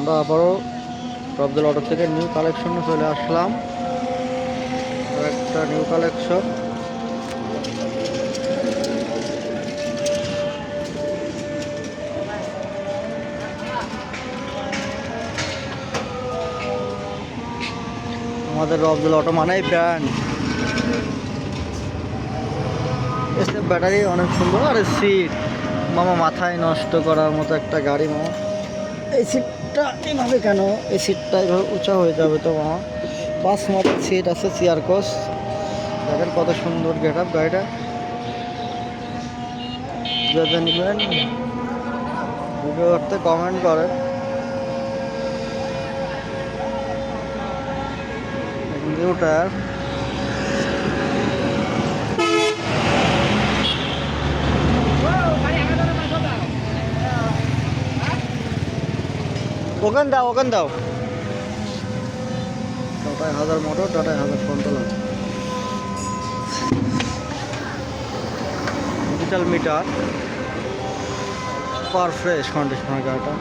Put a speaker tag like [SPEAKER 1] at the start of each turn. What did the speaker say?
[SPEAKER 1] আমরা আবারও রবদুল অটো থেকে নিউ কালেকশনে চলে আসলাম। একটা নিউ কালেকশন, আমাদের রবদুল অটো মানেই ব্র্যান্ড। এসে ব্যাটারি অনেক সুন্দর, আর সিট মামা মাথায় নষ্ট করার মতো একটা গাড়ি মামা। এই সিটটা এভাবে কেন, এই সিটটা এভাবে উঁচা হয়ে যাবে তো মামা। 5 মডেল সিট আছে, চেয়ার কোচ। দেখেন কত সুন্দর গেট আপ গাড়িটা। যদি নেবেন ভিডিও করতে কমেন্ট করেন। নিউ টায়ার, ওখান দাও টাটায় 1000 মোটর, টাটায় 1000 কন্ট্রোলার, ডিজিটাল মিটার, পার ফ্রেশ কন্ডিশনার গাড়িটা।